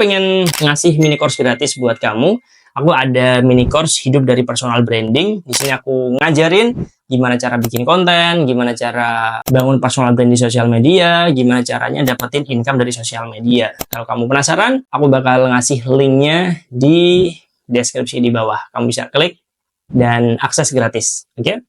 pengen ngasih mini course gratis buat kamu. Aku ada mini course hidup dari personal branding. Di sini aku ngajarin gimana cara bikin konten, gimana cara bangun personal brand di sosial media, gimana caranya dapetin income dari sosial media. Kalau kamu penasaran, aku bakal ngasih linknya di deskripsi di bawah. Kamu bisa klik dan akses gratis. Oke?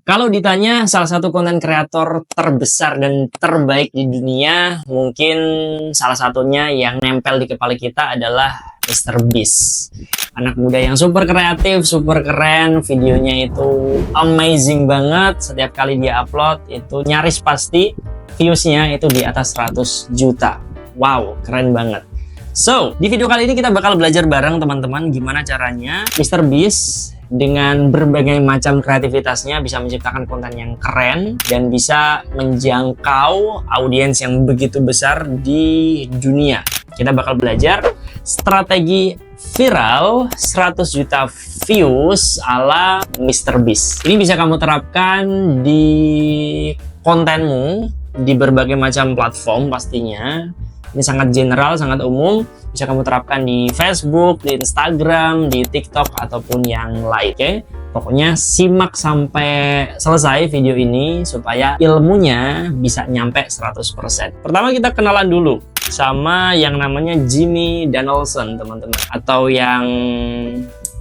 Kalau ditanya salah satu konten kreator terbesar dan terbaik di dunia, mungkin salah satunya yang nempel di kepala kita adalah Mr. Beast. Anak muda yang super kreatif, super keren, videonya itu amazing banget. Setiap kali dia upload itu nyaris pasti viewsnya itu di atas 100 juta. Wow, keren banget. So, di video kali ini kita bakal belajar bareng teman-teman gimana caranya Mr. Beast dengan berbagai macam kreativitasnya bisa menciptakan konten yang keren dan bisa menjangkau audiens yang begitu besar di dunia. Kita bakal belajar strategi viral 100 juta views ala Mr. Beast. Ini bisa kamu terapkan di kontenmu di berbagai macam platform pastinya. Ini sangat general, sangat umum. Bisa kamu terapkan di Facebook, di Instagram, di TikTok, ataupun yang lain. Oke? Pokoknya simak sampai selesai video ini supaya ilmunya bisa nyampe 100%. Pertama kita kenalan dulu sama yang namanya Jimmy Donaldson, teman-teman. Atau yang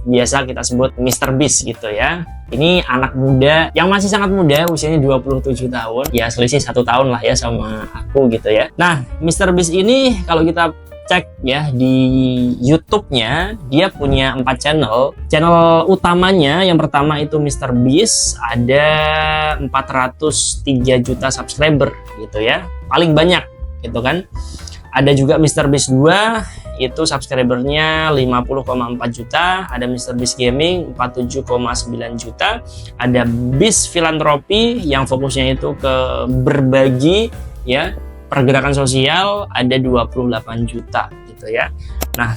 biasa kita sebut Mr. Beast gitu ya. Ini anak muda yang masih sangat muda, usianya 27 tahun. Ya selisih 1 tahun lah ya sama aku gitu ya. Nah, Mr. Beast ini kalau kita cek ya di YouTube-nya, dia punya 4 channel. Channel utamanya yang pertama itu Mr. Beast, ada 403 juta subscriber gitu ya. Paling banyak gitu kan. Ada juga Mr. Beast 2, itu subscribernya 50,4 juta. Ada Mr. Beast Gaming 47,9 juta. Ada Beast Philanthropy yang fokusnya itu ke berbagi ya, pergerakan sosial, ada 28 juta gitu ya. Nah,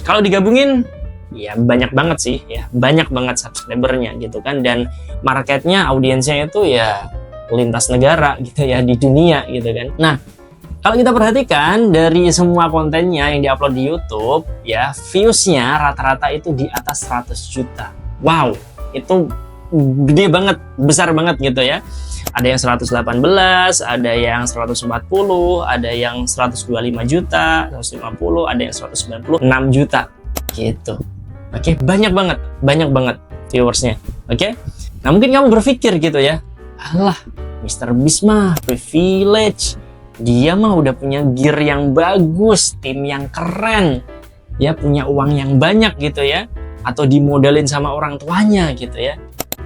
kalau digabungin ya banyak banget sih ya, banyak banget subscribernya gitu kan, dan marketnya, audiensnya itu ya lintas negara gitu ya, di dunia gitu kan. Nah, kalau kita perhatikan dari semua kontennya yang diupload di YouTube ya, viewsnya rata-rata itu di atas 100 juta. Wow, itu gede banget, besar banget gitu ya. Ada yang 118, ada yang 140, ada yang 125 juta, 150, ada yang 196 juta gitu. Oke, banyak banget viewersnya. Oke, nah mungkin kamu berpikir gitu ya, alah Mr. Beast mah privilege, dia mah udah punya gear yang bagus, tim yang keren, ya punya uang yang banyak gitu ya, atau dimodalin sama orang tuanya gitu ya.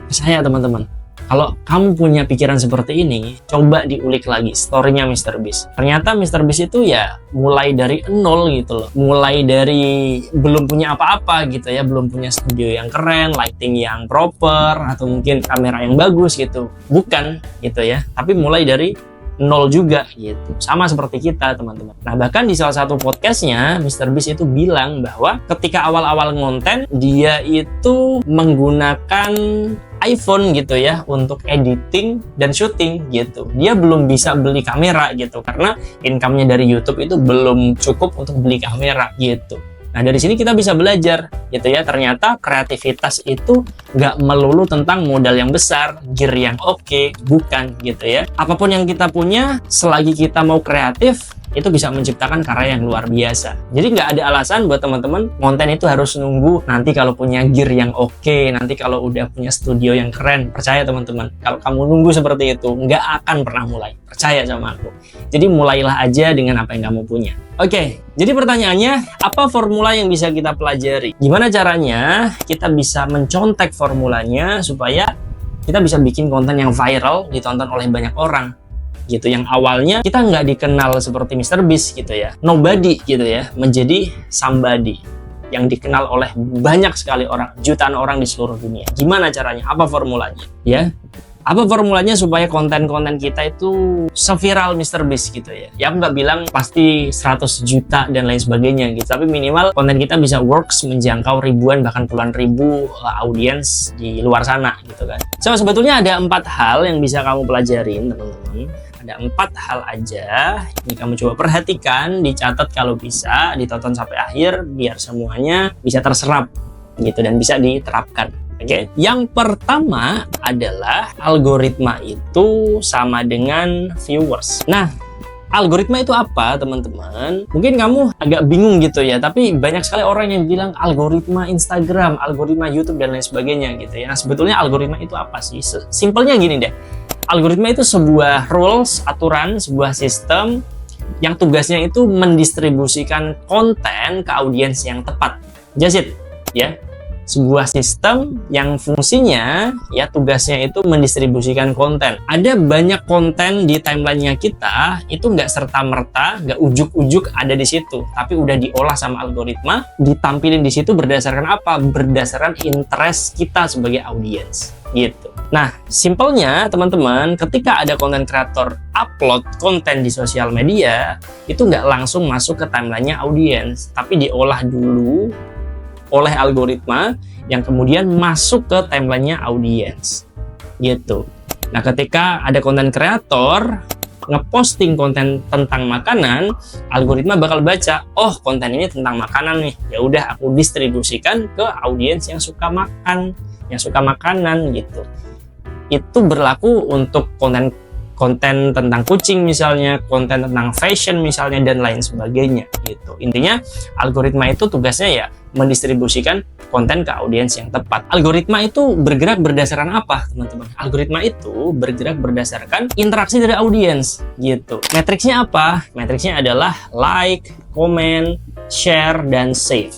Percaya teman-teman, kalau kamu punya pikiran seperti ini, coba diulik lagi story-nya Mr. Beast. Ternyata Mr. Beast itu ya mulai dari nol gitu loh. Mulai dari belum punya apa-apa gitu ya, belum punya studio yang keren, lighting yang proper, atau mungkin kamera yang bagus gitu. Bukan gitu ya, tapi mulai dari nol juga gitu, sama seperti kita teman-teman. Nah, bahkan di salah satu podcastnya Mr. Beast itu bilang bahwa ketika awal-awal ngonten dia itu menggunakan iPhone gitu ya untuk editing dan syuting gitu. Dia belum bisa beli kamera gitu karena income-nya dari YouTube itu belum cukup untuk beli kamera gitu. Nah, dari sini kita bisa belajar gitu ya, ternyata kreativitas itu nggak melulu tentang modal yang besar, gear yang oke, bukan gitu ya. Apapun yang kita punya, selagi kita mau kreatif, itu bisa menciptakan karya yang luar biasa. Jadi nggak ada alasan buat teman-teman konten itu harus nunggu nanti kalau punya gear yang oke, nanti kalau udah punya studio yang keren. Percaya teman-teman, kalau kamu nunggu seperti itu, nggak akan pernah mulai. Percaya sama aku. Jadi mulailah aja dengan apa yang kamu punya. Oke, jadi pertanyaannya, apa formula yang bisa kita pelajari? Gimana caranya kita bisa mencontek formulanya supaya kita bisa bikin konten yang viral, ditonton oleh banyak orang gitu, yang awalnya kita nggak dikenal seperti Mr. Beast gitu ya, nobody gitu ya, menjadi somebody yang dikenal oleh banyak sekali orang, jutaan orang di seluruh dunia. Gimana caranya? Apa formulanya? Ya, apa formulanya supaya konten-konten kita itu seviral Mr. Beast gitu ya. Ya aku nggak bilang pasti 100 juta dan lain sebagainya gitu, tapi minimal konten kita bisa works menjangkau ribuan bahkan puluhan ribu audiens di luar sana gitu kan. So sebetulnya ada 4 hal yang bisa kamu pelajarin teman-teman. Ada 4 hal aja. Ini kamu coba perhatikan, dicatat kalau bisa, ditonton sampai akhir biar semuanya bisa terserap gitu dan bisa diterapkan. Oke. Yang pertama adalah algoritma itu sama dengan viewers. Nah, algoritma itu apa, teman-teman? Mungkin kamu agak bingung gitu ya, tapi banyak sekali orang yang bilang algoritma Instagram, algoritma YouTube, dan lain sebagainya gitu ya. Nah, sebetulnya algoritma itu apa sih? Simpelnya gini deh. Algoritma itu sebuah rules, aturan, sebuah sistem yang tugasnya itu mendistribusikan konten ke audiens yang tepat. Just it, ya. Sebuah sistem yang fungsinya ya tugasnya itu mendistribusikan konten. Ada banyak konten di timelinenya kita itu nggak serta-merta, nggak ujuk-ujuk ada di situ, tapi udah diolah sama algoritma, ditampilin di situ berdasarkan apa? Berdasarkan interest kita sebagai audiens gitu. Nah, simpelnya teman-teman, ketika ada konten kreator upload konten di sosial media, itu nggak langsung masuk ke timelinenya audiens, tapi diolah dulu oleh algoritma yang kemudian masuk ke timelinenya audiens gitu. Nah, ketika ada konten kreator ngeposting konten tentang makanan, algoritma bakal baca, oh konten ini tentang makanan nih, ya udah aku distribusikan ke audiens yang suka makan, yang suka makanan gitu. Itu berlaku untuk konten tentang kucing misalnya, konten tentang fashion misalnya, dan lain sebagainya gitu. Intinya algoritma itu tugasnya ya mendistribusikan konten ke audiens yang tepat. Algoritma itu bergerak berdasarkan apa, teman-teman? Algoritma itu bergerak berdasarkan interaksi dari audiens gitu. Matriksnya apa? Matriksnya adalah like, comment, share, dan save.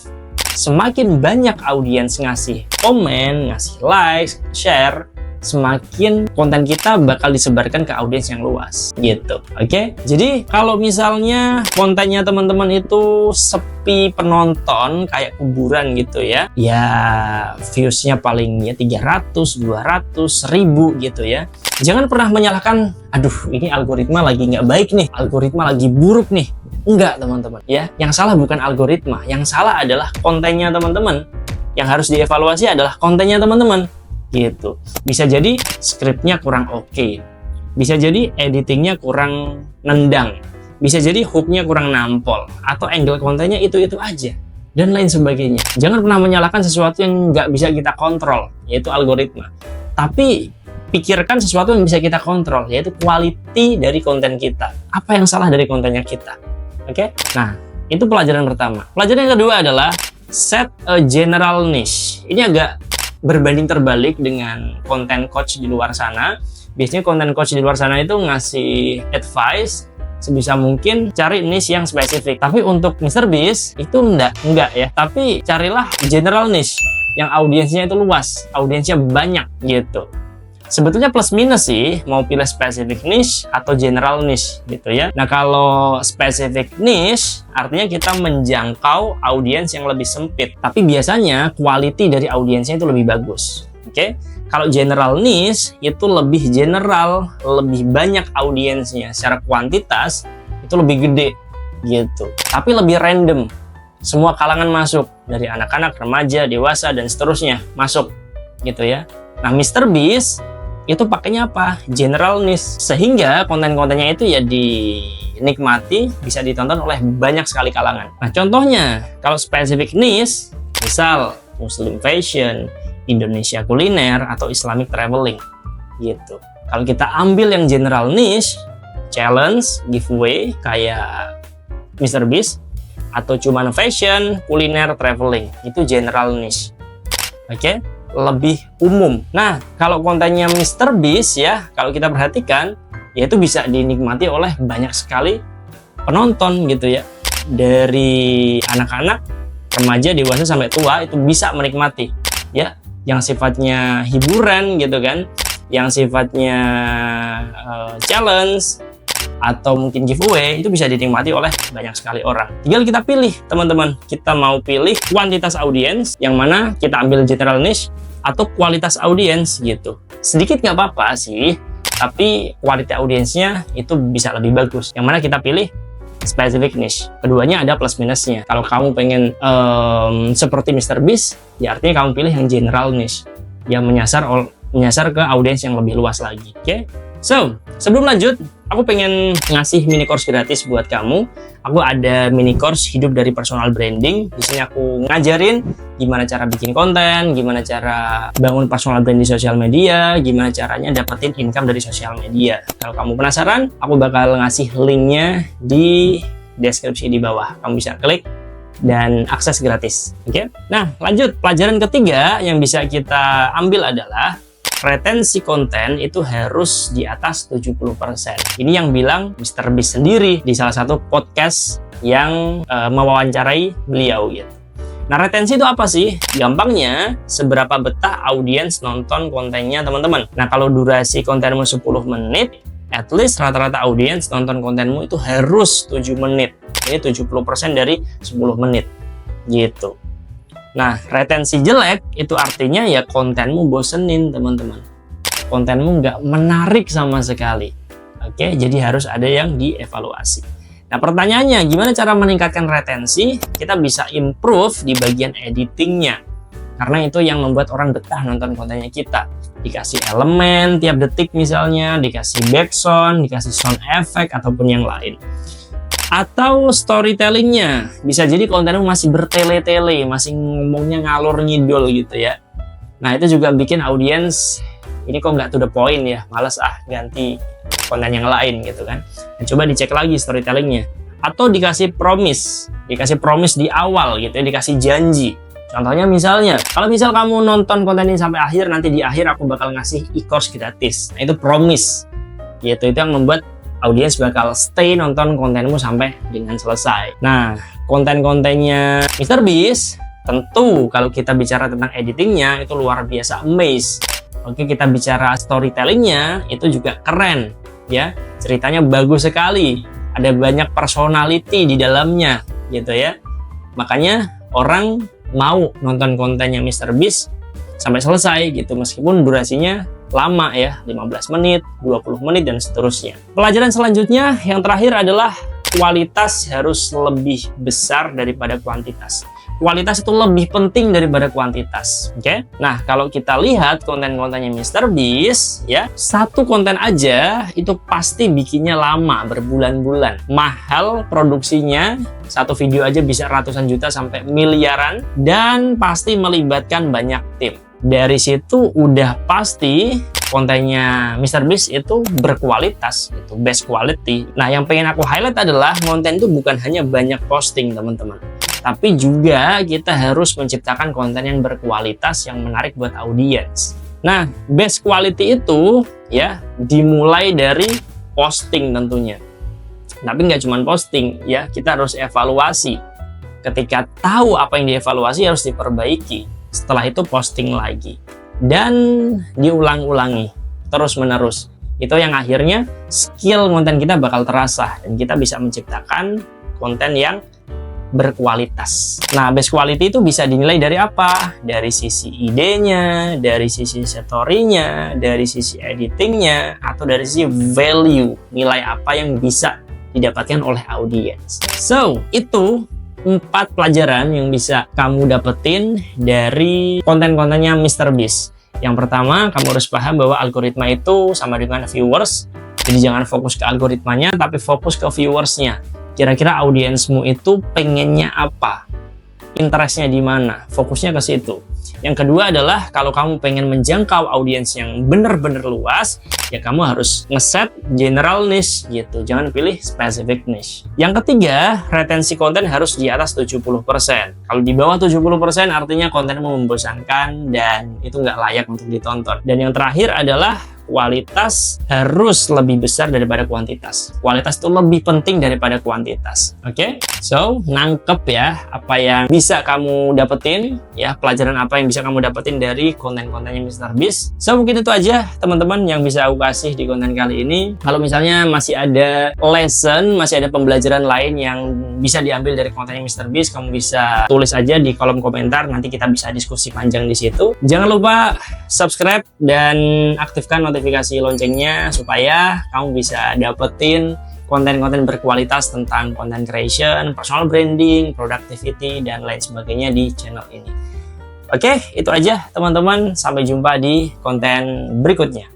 Semakin banyak audiens ngasih komen, ngasih like, share, semakin konten kita bakal disebarkan ke audiens yang luas gitu. Oke. Jadi kalau misalnya kontennya teman-teman itu sepi penonton kayak kuburan gitu ya, viewsnya paling ya 300, 200, 1000 gitu ya. Jangan pernah menyalahkan, aduh ini algoritma lagi nggak baik nih, algoritma lagi buruk nih. Enggak, teman-teman ya. Yang salah bukan algoritma, yang salah adalah kontennya teman-teman. Yang harus dievaluasi adalah kontennya teman-teman gitu. Bisa jadi skripnya kurang oke, bisa jadi editingnya kurang nendang, bisa jadi hooknya kurang nampol, atau angle kontennya itu aja, dan lain sebagainya. Jangan pernah menyalahkan sesuatu yang nggak bisa kita kontrol, yaitu algoritma. Tapi pikirkan sesuatu yang bisa kita kontrol, yaitu quality dari konten kita. Apa yang salah dari kontennya kita? Oke? Nah, itu pelajaran pertama. Pelajaran yang kedua adalah set a general niche. Ini agak berbanding terbalik dengan konten coach di luar sana. Biasanya konten coach di luar sana itu ngasih advice sebisa mungkin cari niche yang spesifik. Tapi untuk MrBeast itu enggak ya. Tapi carilah general niche yang audiensnya itu luas, audiensnya banyak gitu. Sebetulnya plus minus sih mau pilih spesifik niche atau general niche gitu ya. Nah, kalau spesifik niche artinya kita menjangkau audiens yang lebih sempit, tapi biasanya quality dari audiensnya itu lebih bagus. Oke. Kalau general niche itu lebih general, lebih banyak audiensnya, secara kuantitas itu lebih gede gitu. Tapi lebih random. Semua kalangan masuk, dari anak-anak, remaja, dewasa, dan seterusnya masuk gitu ya. Nah, MrBeast itu pakainya apa? General niche, sehingga konten-kontennya itu ya dinikmati, bisa ditonton oleh banyak sekali kalangan. Nah, contohnya kalau spesifik niche, misal Muslim fashion, Indonesia kuliner, atau Islamic traveling gitu. Kalau kita ambil yang general niche, challenge, giveaway kayak MrBeast, atau cuman fashion, kuliner, traveling, itu general niche. Oke? Lebih umum. Nah, kalau kontennya MrBeast ya, kalau kita perhatikan, ya itu bisa dinikmati oleh banyak sekali penonton gitu ya. Dari anak-anak, remaja, dewasa, sampai tua itu bisa menikmati ya. Yang sifatnya hiburan gitu kan, yang sifatnya challenge, atau mungkin giveaway, itu bisa dinikmati oleh banyak sekali orang. Tinggal kita pilih, teman-teman. Kita mau pilih kuantitas audiens, yang mana kita ambil general niche, atau kualitas audiens gitu. Sedikit nggak apa-apa sih, tapi kualitas audiensnya itu bisa lebih bagus. Yang mana kita pilih specific niche. Keduanya ada plus minusnya. Kalau kamu pengen seperti MrBeast, ya artinya kamu pilih yang general niche, yang menyasar ke audiens yang lebih luas lagi. Oke? So, sebelum lanjut, aku pengen ngasih mini course gratis buat kamu. Aku ada mini course hidup dari personal branding. Di sini aku ngajarin gimana cara bikin konten, gimana cara bangun personal brand di sosial media, gimana caranya dapetin income dari sosial media. Kalau kamu penasaran, aku bakal ngasih linknya di deskripsi di bawah. Kamu bisa klik dan akses gratis. Oke? Nah, lanjut. Pelajaran ketiga yang bisa kita ambil adalah retensi konten itu harus di atas 70%. Ini yang bilang Mr. Beast sendiri di salah satu podcast yang mewawancarai beliau gitu. Nah, retensi itu apa sih? Gampangnya, seberapa betah audiens nonton kontennya teman-teman. Nah, kalau durasi kontenmu 10 menit, at least rata-rata audiens nonton kontenmu itu harus 7 menit. Ini 70% dari 10 menit gitu. Nah, retensi jelek itu artinya ya kontenmu bosenin teman-teman. Kontenmu nggak menarik sama sekali. Oke, jadi harus ada yang dievaluasi. Nah, pertanyaannya gimana cara meningkatkan retensi? Kita bisa improve di bagian editingnya. Karena itu yang membuat orang betah nonton kontennya kita. Dikasih elemen tiap detik misalnya, dikasih background, dikasih sound effect, ataupun yang lain. Atau storytellingnya, bisa jadi kontenmu masih bertele-tele, masih ngomongnya ngalor ngidul gitu ya. Nah, itu juga bikin audiens ini kok nggak to the point ya, males ganti konten yang lain gitu kan. Nah, coba dicek lagi storytellingnya. Atau dikasih promise di awal gitu ya, dikasih janji. Contohnya misalnya, kalau misal kamu nonton konten ini sampai akhir, nanti di akhir aku bakal ngasih e-course gratis. Nah, itu promise gitu, itu yang membuat audiens bakal stay nonton kontenmu sampai dengan selesai. Nah, konten-kontennya Mr. Beast tentu kalau kita bicara tentang editingnya itu luar biasa amaze. Oke, kita bicara storytellingnya itu juga keren ya, ceritanya bagus sekali, ada banyak personality di dalamnya gitu ya. Makanya orang mau nonton kontennya Mr. Beast sampai selesai gitu, meskipun durasinya lama ya, 15 menit, 20 menit, dan seterusnya. Pelajaran selanjutnya yang terakhir adalah kualitas harus lebih besar daripada kuantitas. Kualitas itu lebih penting daripada kuantitas. Oke? Nah, kalau kita lihat konten-kontennya Mr. Beast ya, satu konten aja itu pasti bikinnya lama, berbulan-bulan. Mahal produksinya, satu video aja bisa ratusan juta sampai miliaran, dan pasti melibatkan banyak tim. Dari situ udah pasti kontennya Mr. Beast itu berkualitas, itu best quality. Nah, yang pengen aku highlight adalah konten itu bukan hanya banyak posting teman-teman, tapi juga kita harus menciptakan konten yang berkualitas, yang menarik buat audiens. Nah, best quality itu ya dimulai dari posting tentunya. Tapi nggak cuma posting ya, kita harus evaluasi. Ketika tahu apa yang dievaluasi harus diperbaiki. Setelah itu posting lagi dan diulang-ulangi terus-menerus. Itu yang akhirnya skill konten kita bakal terasa dan kita bisa menciptakan konten yang berkualitas. Nah, best quality itu bisa dinilai dari apa? Dari sisi idenya, dari sisi story-nya, dari sisi editingnya, atau dari sisi value, nilai apa yang bisa didapatkan oleh audiens. So, itu 4 pelajaran yang bisa kamu dapetin dari konten-kontennya Mr. Beast. Yang pertama, kamu harus paham bahwa algoritma itu sama dengan viewers. Jadi jangan fokus ke algoritmanya, tapi fokus ke viewersnya. Kira-kira audiensmu itu pengennya apa? Interestnya di mana? Fokusnya ke situ. Yang kedua adalah kalau kamu pengen menjangkau audiens yang benar-benar luas, ya kamu harus ngeset general niche gitu. Jangan pilih specific niche. Yang ketiga, retensi konten harus di atas 70%. Kalau di bawah 70% artinya kontenmu membosankan dan itu nggak layak untuk ditonton. Dan yang terakhir adalah kualitas harus lebih besar daripada kuantitas. Kualitas itu lebih penting daripada kuantitas. Oke? So, nangkep ya apa yang bisa kamu dapetin, ya pelajaran apa yang bisa kamu dapetin dari konten-kontennya Mr. Beast. So, mungkin itu aja teman-teman yang bisa aku kasih di konten kali ini. Kalau misalnya masih ada lesson, masih ada pembelajaran lain yang bisa diambil dari kontennya Mr. Beast, kamu bisa tulis aja di kolom komentar, nanti kita bisa diskusi panjang di situ. Jangan lupa subscribe dan aktifkan notifikasi loncengnya supaya kamu bisa dapetin konten-konten berkualitas tentang content creation, personal branding, productivity, dan lain sebagainya di channel ini. Oke, itu aja teman-teman. Sampai jumpa di konten berikutnya.